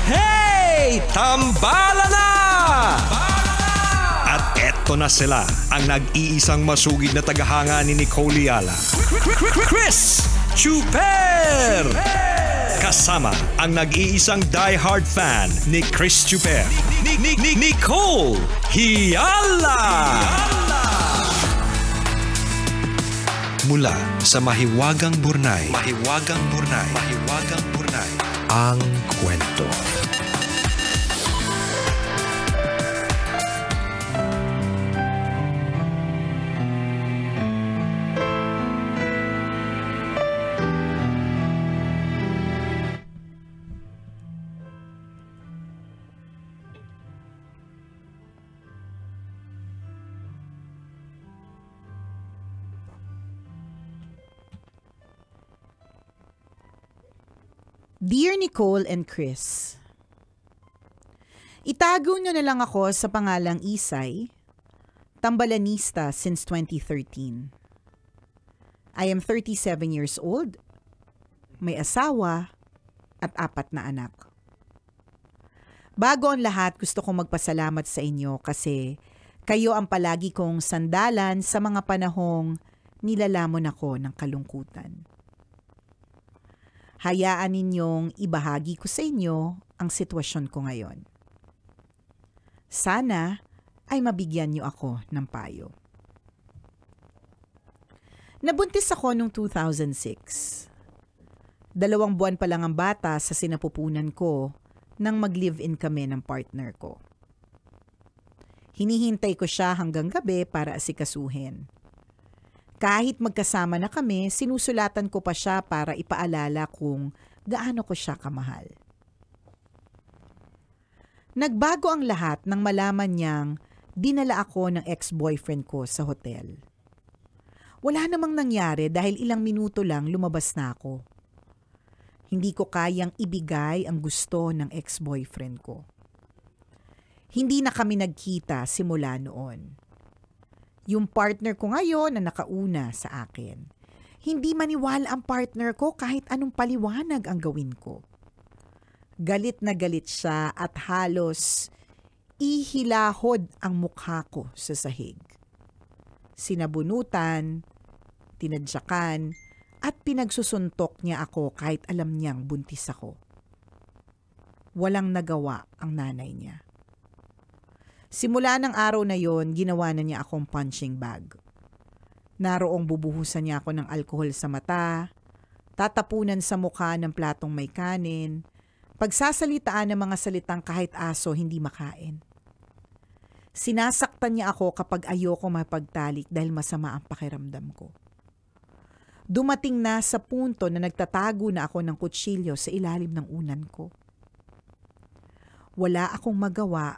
Hey! Tambala na! At eto na sila, ang nag-iisang masugid na tagahanga ni Nicole Yala. Chris Chuper! Kasama ang nag-iisang die-hard fan ni Chris Chuper. Nicole Yala! Mula sa Mahiwagang Burnay, ang kwento. Dear Nicole and Chris, itago nyo na lang ako sa pangalang Isay, tambalanista since 2013. I am 37 years old, may asawa at 4 na anak. Bago ang lahat, gusto kong magpasalamat sa inyo kasi kayo ang palagi kong sandalan sa mga panahong nilalamon ako ng kalungkutan. Hayaan ninyong ibahagi ko sa inyo ang sitwasyon ko ngayon. Sana ay mabigyan niyo ako ng payo. Nabuntis ako noong 2006. 2 buwan pa lang ang bata sa sinapupunan ko nang mag-live-in kami ng partner ko. Hinihintay ko siya hanggang gabi para asikasuhin. Kahit magkasama na kami, sinusulatan ko pa siya para ipaalala kung gaano ko siya kamahal. Nagbago ang lahat nang malaman niyang dinala ako ng ex-boyfriend ko sa hotel. Wala namang nangyari dahil ilang minuto lang lumabas na ako. Hindi ko kayang ibigay ang gusto ng ex-boyfriend ko. Hindi na kami nagkita simula noon. Yung partner ko ngayon na nakauna sa akin. Hindi maniwala ang partner ko kahit anong paliwanag ang gawin ko. Galit na galit siya at halos ihilahod ang mukha ko sa sahig. Sinabunutan, tinadyakan, at pinagsusuntok niya ako kahit alam niyang buntis ako. Walang nagawa ang nanay niya. Simula ng araw na yon, ginawa na niya akong punching bag. Naroong bubuhusan niya ako ng alkohol sa mata, tatapunan sa mukha ng platong may kanin, pagsasalitaan ng mga salitang kahit aso hindi makain. Sinasaktan niya ako kapag ayoko mapagtalik dahil masama ang pakiramdam ko. Dumating na sa punto na nagtatago na ako ng kutsilyo sa ilalim ng unan ko. Wala akong magawa.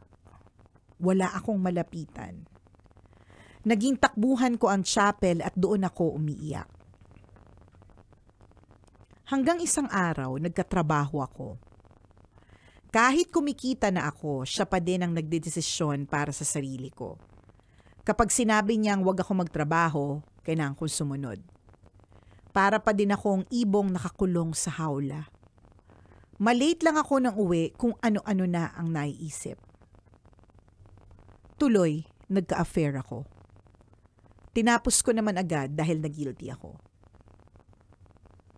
Wala akong malapitan. Naging takbuhan ko ang chapel at doon ako umiiyak. Hanggang isang araw, nagkatrabaho ako. Kahit kumikita na ako, siya pa din ang nagdedesisyon para sa sarili ko. Kapag sinabi niyang wag ako magtrabaho, kailangan kong sumunod. Para pa din akong ibong nakakulong sa hawla. Malate lang ako ng uwi kung ano-ano na ang naiisip. Tuloy, nagka-affair ako. Tinapos ko naman agad dahil na-guilty ako.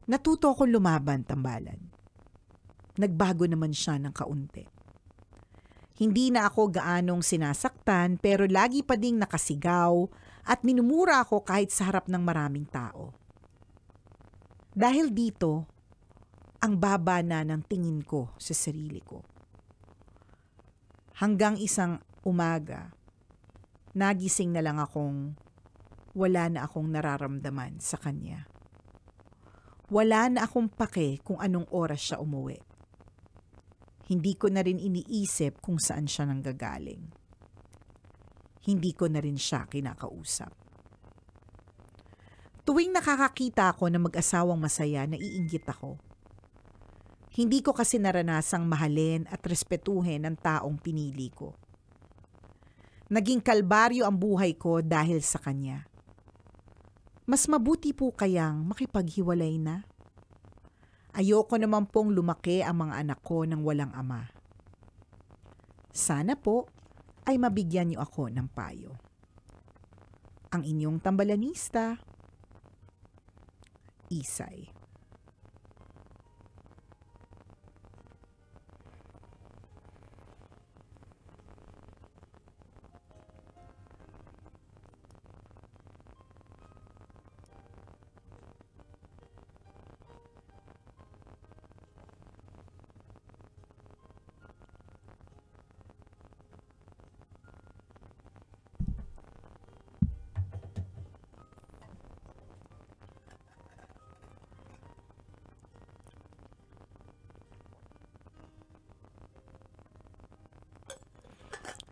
Natuto akong lumaban, tambalan. Nagbago naman siya ng kaunti. Hindi na ako gaanong sinasaktan pero lagi pa ding nakasigaw at minumura ako kahit sa harap ng maraming tao. Dahil dito, ang baba na ng tingin ko sa sarili ko. Hanggang isang umaga, nagising na lang akong wala na akong nararamdaman sa kanya. Wala na akong pake kung anong oras siya umuwi. Hindi ko na rin iniisip kung saan siya nanggagaling. Hindi ko na rin siya kinakausap. Tuwing nakakakita ako ng mag-asawang masaya, naiinggit ako. Hindi ko kasi naranasang mahalin at respetuhin ang taong pinili ko. Naging kalbaryo ang buhay ko dahil sa kanya. Mas mabuti po kayang makipaghiwalay na. Ayoko naman pong lumaki ang mga anak ko ng walang ama. Sana po ay mabigyan niyo ako ng payo. Ang inyong tambalanista, Isay.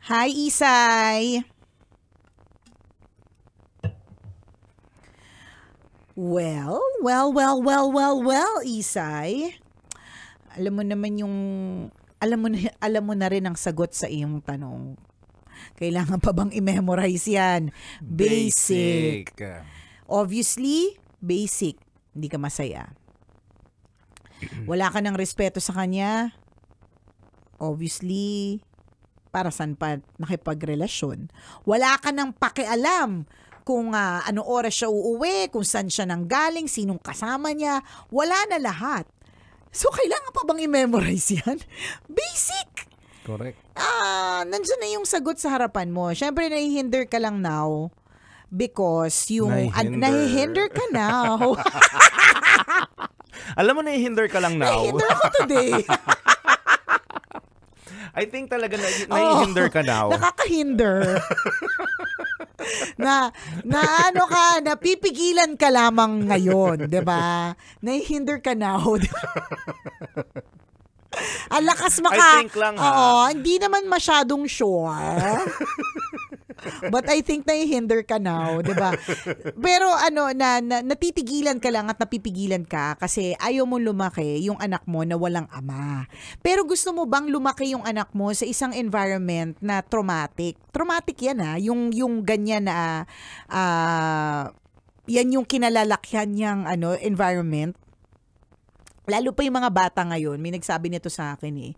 Hi, Isay! Well, Isay. Alam mo naman alam mo na rin ang sagot sa iyong tanong. Kailangan pa bang i-memorize yan? Basic. Obviously, basic. Hindi ka masaya. Wala ka ng respeto sa kanya. Obviously, para saan pa nakipagrelasyon. Wala ka ng pakialam kung ano oras siya uuwi, kung saan siya nanggaling, sinong kasama niya. Wala na lahat. So, kailangan pa bang i-memorize yan? Basic! Correct. Nandiyan na yung sagot sa harapan mo. Siyempre, nahihinder ka lang now because yung... Nahihinder ka now. Alam mo, nahihinder ka lang now. Nahihinder ako today. I think talaga nahihinder ka now. Nakakahinder. na ano ka, napipigilan ka lamang ngayon, 'di ba? Nahihinder ka now. Ang lakas I think lang hindi naman masyadong sure. But I think nahihinder ka now, 'di ba? Pero natitigilan ka lang at napipigilan ka kasi ayaw mo lumaki yung anak mo na walang ama. Pero gusto mo bang lumaki yung anak mo sa isang environment na traumatic? Traumatic yan yung ganyan na yan yung kinalalakyan niyang environment. Lalo pa yung mga bata ngayon, may nagsabi nito sa akin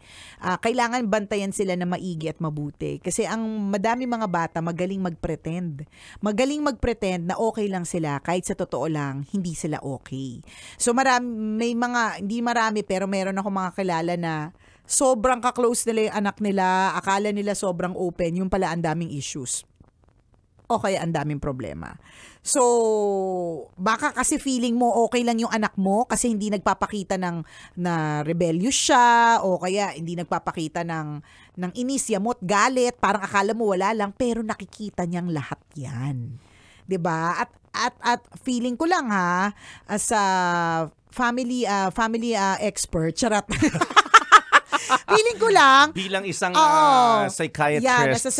kailangan bantayan sila na maigi at mabuti. Kasi ang madami mga bata magaling mag-pretend. Magaling mag-pretend na okay lang sila kahit sa totoo lang, hindi sila okay. So may mga, hindi marami pero meron ako mga kilala na sobrang ka-close nila yung anak nila, akala nila sobrang open, yung pala ang daming issues. O kaya ang daming problema. So, baka kasi feeling mo okay lang yung anak mo kasi hindi nagpapakita na rebellious siya o kaya hindi nagpapakita ng inis, yamot, galit. Parang akala mo wala lang pero nakikita niyang lahat yan. 'Di ba? At feeling ko lang as a family expert, charat. Feeling ko lang bilang isang psychiatrist, nasa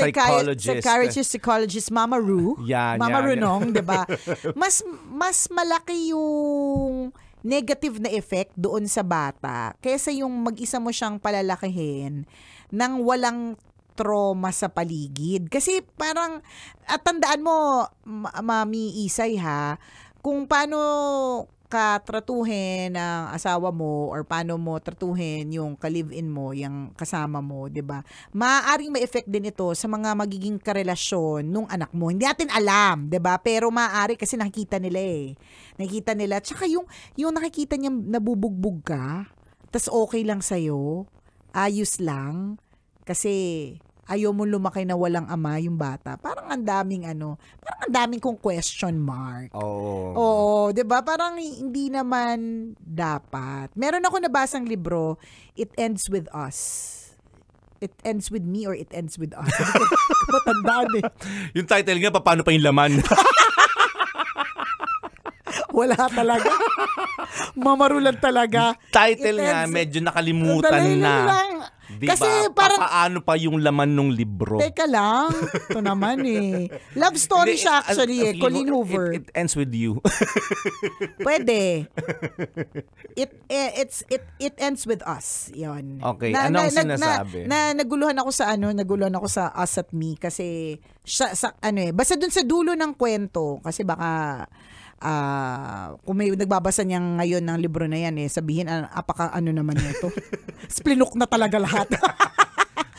psychologist Mama Ru. Mama Runong, 'di ba? Mas malaki yung negative na effect doon sa bata kaysa yung mag-isa mo siyang palalakihin nang walang trauma sa paligid. Kasi parang at tandaan mo, Mami Isay kung paano ka tratuhin ang asawa mo or paano mo tratuhin yung ka-live-in mo, yung kasama mo, 'di ba? Maaaring ma-effect din ito sa mga magiging karelasyon nung anak mo. Hindi natin alam, 'di ba? Pero maaari kasi nakikita nila Nakikita nila. Tsaka yung nakikita niya nabubugbog ka, tas okay lang sa'yo, ayos lang, kasi ayaw mo lumaki na walang ama yung bata. Parang ang daming kong question mark. Oo, 'di ba? Parang hindi naman dapat. Meron ako nabasang libro, It Ends With Us. It Ends With Me or It Ends With Us. Matandaan Yung title nga, paano pa yung laman? Wala talaga. Mamarulan talaga. Title nga, medyo nakalimutan na. Diba? Kasi parang paano pa yung laman ng libro? Teka lang. Ito naman Love story siya actually Colleen Hoover. It ends with you. Pwede. It ends with us. Yun. Okay. Anong sinasabi? Naguluhan ako sa Us at Me kasi basta dun sa dulo ng kwento kasi baka kung may nagbabasa niya ngayon ng libro na yan sabihin apaka naman ito. Splinok na talaga lahat.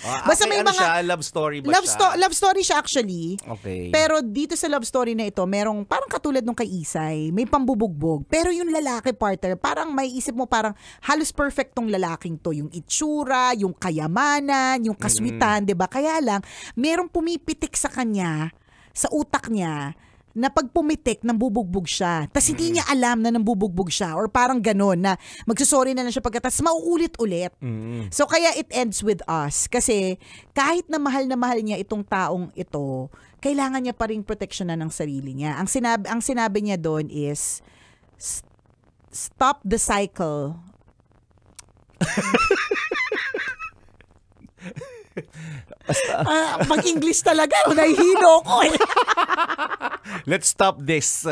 Basta may mga siya, love story ba siya? Love story siya actually. Okay. Pero dito sa love story na ito, merong parang katulad nung kay Isay, may pambubugbog. Pero yung lalaki partner, parang may isip mo parang halos perfect tong lalaking to. Yung itsura, yung kayamanan, yung kaswitan, 'di ba? Kaya lang, merong pumipitik sa kanya, sa utak niya, na pag pumitik, nambubugbog siya. Tapos hindi niya alam na nambubugbog siya or parang ganon na magsusorry na lang siya pagkatapos mauulit-ulit. So kaya it ends with us. Kasi kahit na mahal niya itong taong ito, kailangan niya pa rin proteksyonan ng sarili niya. Ang sinabi niya doon is, stop the cycle. Pag-English talaga, nahihilo ko eh. Let's stop this.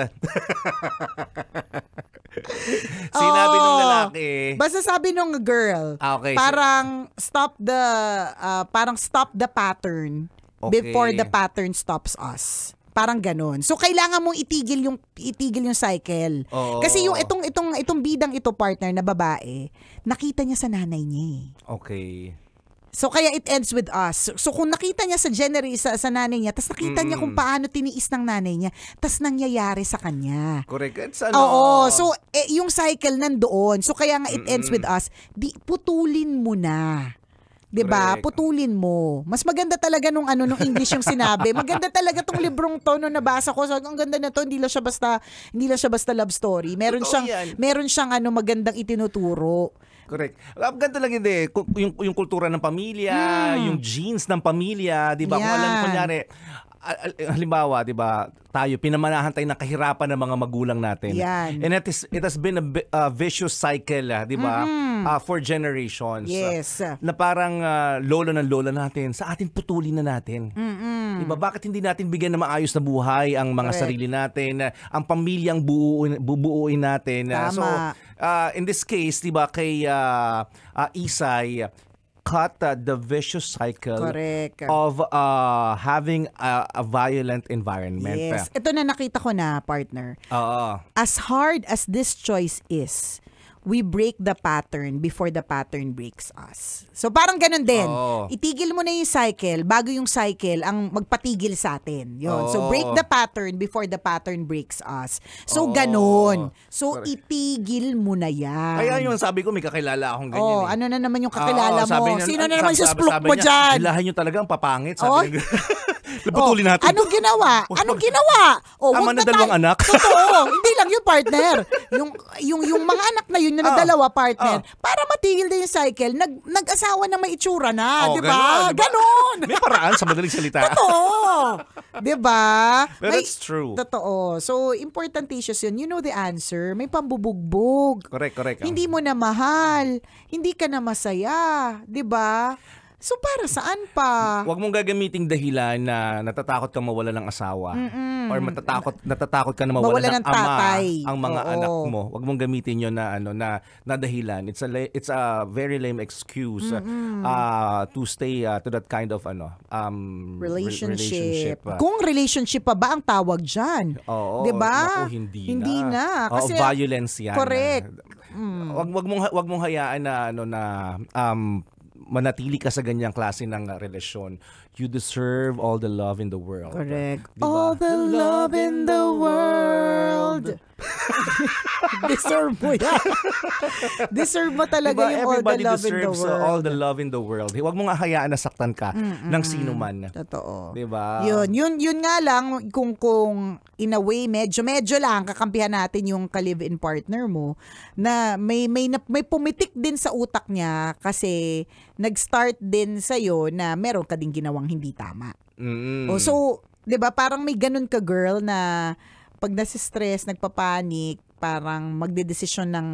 Sinabi nung lalaki. Basta sabi nung girl, Okay. parang stop the pattern before the pattern stops us. Parang ganon. So kailangan mong itigil yung cycle. Oo. Kasi yung itong bidang ito partner na babae, nakita niya sa nanay niya. Okay. So kaya it ends with us. So kung nakita niya sa nanay niya, tas nakita niya kung paano tiniis ng nanay niya, tas nangyayari sa kanya. Correct. It's Oo. So yung cycle nandoon. So kaya nga it ends with us. Putulin mo na. 'Di ba? Correct. Putulin mo. Mas maganda talaga nung English yung sinabi. Maganda talaga tong librong to nung nabasa ko. So, ang ganda na to, hindi lang siya basta love story. Meron siyang magandang itinuturo. Correct. Ang ganda lang hindi. Yung kultura ng pamilya, yung genes ng pamilya, di ba? Kung alam, kunyari, halimbawa, di ba, tayo, pinamanahan tayo ng kahirapan ng mga magulang natin. Yan. And it has been a vicious cycle, di ba? For generations. Yes. Na parang lolo ng lola natin, sa atin putulin na natin. Di ba? Bakit hindi natin bigyan ng maayos na buhay ang mga sarili natin, ang pamilyang bubuuin natin. Tama. So, in this case, di ba, kay Isay, cut the vicious cycle of having a violent environment. Yes. Ito na nakita ko na, partner. Oo. As hard as this choice is, we break the pattern before the pattern breaks us. So parang ganun din. Itigil mo na yung cycle bago yung cycle ang magpatigil sa atin. Yun. So break the pattern before the pattern breaks us. So ganun. So itigil mo na yan. Kaya yung sabi ko, may kakilala akong ganyan. Ano na naman yung kakilala mo? Niya, sino na naman yung susplok mo dyan? Ilahan nyo talagang papangit. Sabi niya. Putulin natin. Anong ginawa? Ama na dalawang anak. Totoo. Hindi lang yung partner. Yung mga anak na yun na dalawa partner. Para matigil din yung cycle, nag-asawa na may itsura na. Di ba? Ganon. May paraan sa madaling salita. Totoo. Di ba? But it's true. Totoo. So, importanticious yun. You know the answer. May pambubugbog. Correct. Hindi mo na mahal. Hindi ka na masaya. Di ba? So, para saan pa? Huwag mong gagamiting dahilan na natatakot ka mawala ng asawa. Or natatakot ka na mawala ng ama ang mga anak mo. Huwag mong gamitin yun na dahilan. It's a very lame excuse to stay to that kind of relationship. Kung relationship pa ba ang tawag dyan? Oo. 'Di ba? Naku, hindi na. Kasi violence yan. Correct. Wag mong hayaan na manatili ka sa ganyang klase ng relasyon. You deserve all the love in the world. Correct. Diba? All the love in the world. Deserve mo yan. Deserve mo talaga yung all the love in the world. All the love in the world. Huwag mong hayaan na saktan ka ng sino man. Totoo. Diba? Yun nga lang, kung in a way, medyo lang, kakampihan natin yung ka-live-in partner mo, na may pumitik din sa utak niya kasi nag-start din sa'yo na meron ka din ginawang hindi tama. So, 'di ba, parang may ganun ka girl na pag nasi-stress, nagpapanik, parang magdedesisyon ng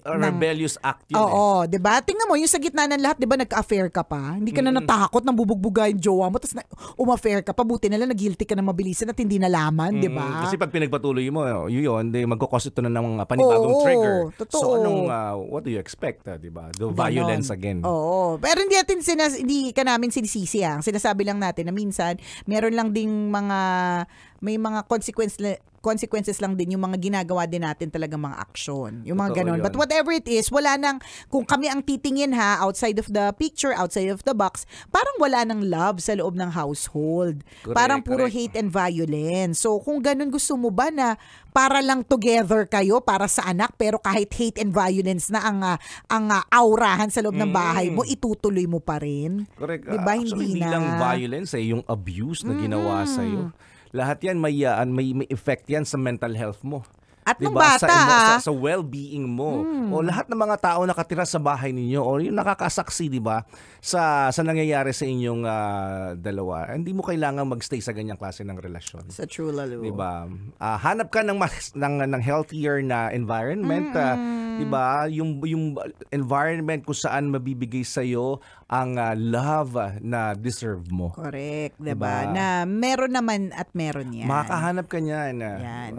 rebellious act yun. Oo, 'di ba? Tingnan mo yung sa gitna ng lahat, 'di ba, nag-affair ka pa. Hindi ka na natakot nang bubugbuga yung jowa mo, tapos umaffair ka pa, buti na lang nag-guilty ka na mabilisan at hindi nalaman, 'di ba? Kasi pag pinagpatuloy mo, yun, magkocause ito na ng panibagong trigger. Totoo. So what do you expect, 'di ba? The violence again. Oo. Pero hindi ka namin sinisisi. Sinasabi lang natin na minsan meron lang ding may mga consequences lang din yung mga ginagawa din natin talagang mga action. Yung mga ganon. Totoo yun. But whatever it is, wala nang, kung kami ang titingin outside of the picture, outside of the box, parang wala nang love sa loob ng household. Correct, Parang puro correct. hate and violence. So kung ganon, gusto mo ba na para lang together kayo para sa anak, pero kahit hate and violence na ang aurahan sa loob ng bahay mo, itutuloy mo pa rin? Correct. Diba? Actually, Hindi hindi lang na. violence yung abuse na ginawa sa'yo. Lahat yan may effect yan sa mental health mo. At nung Diba? bata, Sa well-being mo. O lahat ng mga tao nakatira sa bahay ninyo o yung nakakasaksi, di ba, sa nangyayari sa inyong dalawa. Hindi mo kailangan magstay sa ganyang klase ng relasyon. sa true lalo. Di ba? Hanap ka ng healthier na environment, di ba? Yung environment kung saan mabibigay sa iyo ang love na deserve mo. Correct, Diba? diba? Na meron naman at meron yan. Makakahanap ka niyan. Yan.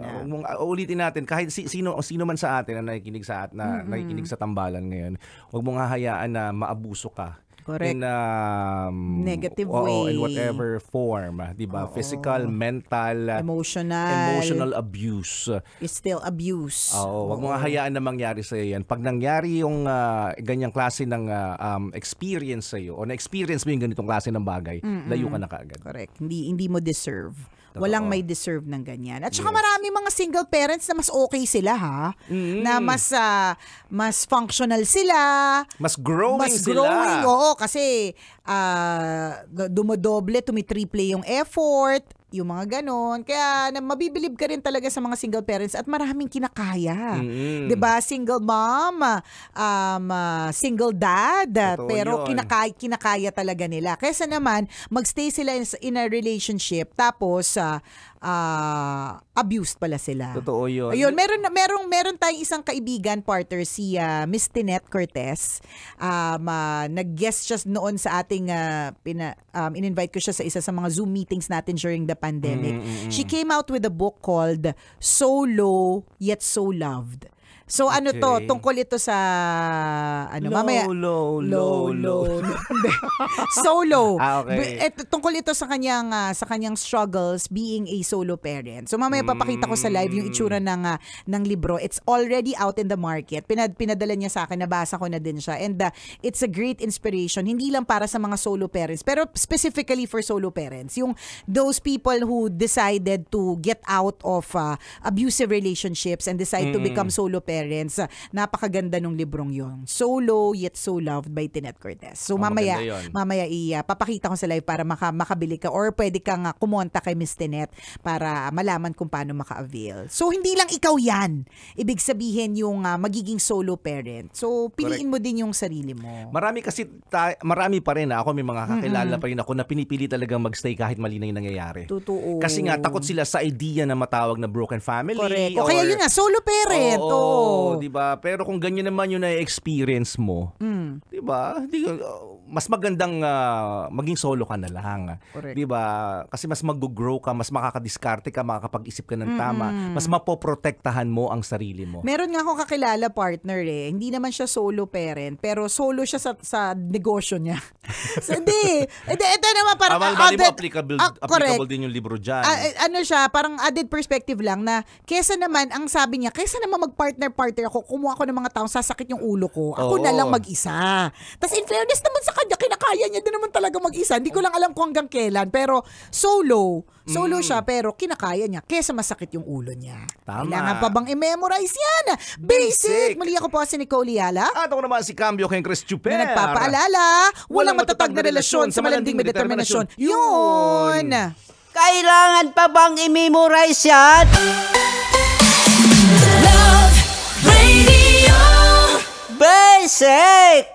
Ulitin natin kahit sino man sa atin na nakikinig nakikinig sa tambalan ngayon. Huwag mong hahayaan na maabuso ka. Correct. In Negative oo, way. in whatever form, 'di ba? Oo. Physical, mental, Emotional abuse. is still abuse. Oo, wag mo nga hayaan na mangyari sa iyo 'yan. Pag nangyari yung ganyang klase ng experience sa iyo o na-experience mo yung ganitong klase ng bagay, layo ka na kaagad. Correct. Hindi mo deserve. Totoo. Walang may deserve ng ganyan. At saka marami mga single parents na mas okay sila na mas functional sila. Mas growing Mas sila. growing, oo. Kasi dumodoble, tumitriple yung effort, yung mga ganon. Kaya mabibilib ka rin talaga sa mga single parents at maraming kinakaya. 'Di ba? Single mom, single dad, Totoo pero yun. kinakaya talaga nila. Kaysa naman magstay sila in a relationship tapos abused pala sila. Totoo yun. Ayun, meron tayong isang kaibigan, partner, si Miss Tinette Cortez. Nag-guest siya noon sa ating in-invite ko siya sa isa sa mga Zoom meetings natin during the pandemic. She came out with a book called So Low Yet So Loved. So ano to, Okay. tungkol ito sa mamaya Low. solo. Okay. Tungkol ito sa kanyang struggles being a solo parent. So mamaya papakita ko sa live yung itsura ng libro. It's already out in the market. Pinadala niya sa akin, nabasa ko na din siya. And it's a great inspiration, hindi lang para sa mga solo parents, pero specifically for solo parents. Yung those people who decided to get out of abusive relationships and decide to become solo parents. Napakaganda nung librong yon. Solo Yet So Loved by Tinette Cortez. So mamaya papakita ko sa live para makabili ka or pwede kang kumonta kay Miss Tinette para malaman kung paano maka-avail. So hindi lang ikaw yan. Ibig sabihin yung magiging solo parent. So piliin mo din yung sarili mo. Marami pa rin ako may mga kakilala pa rin ako na pinipili talagang magstay kahit mali na yung nangyayari. Totoo. Kasi nga takot sila sa idea na matawag na broken family. Correct. O kaya yun nga, solo parent. Oo, 'di ba? Pero kung ganyan naman yung na-experience mo, 'di ba? Mas magandang maging solo ka na lang. Correct. 'Di ba? Kasi mas mag-grow ka, mas makakadiskarte ka, makakapag-isip ka ng tama, mas mapoprotektahan mo ang sarili mo. Meron nga akong kakilala, partner Hindi naman siya solo parent, pero solo siya sa negosyo niya. So, ito naman parang applicable din yung libro dyan. Ano siya, parang added perspective lang na kesa naman mag-partner ako, kumuha ko ng mga taong sasakit yung ulo ko. Ako na lang mag-isa. Tapos in fairness naman sa kanya, kinakaya niya din naman talaga mag-isa. Hindi ko lang alam kung hanggang kailan. Pero solo siya, pero kinakaya niya kesa masakit yung ulo niya. Tama. Kailangan pa bang i-memorize yan? Basic! Muli ako po si Nicole Yala. At ako naman si Cambio kay Chris Chuper. Na nagpapaalala, walang matatag na relasyon sa malanding may determinasyon. Yun! Kailangan pa bang i-memorize yan? Love Radio. Basic!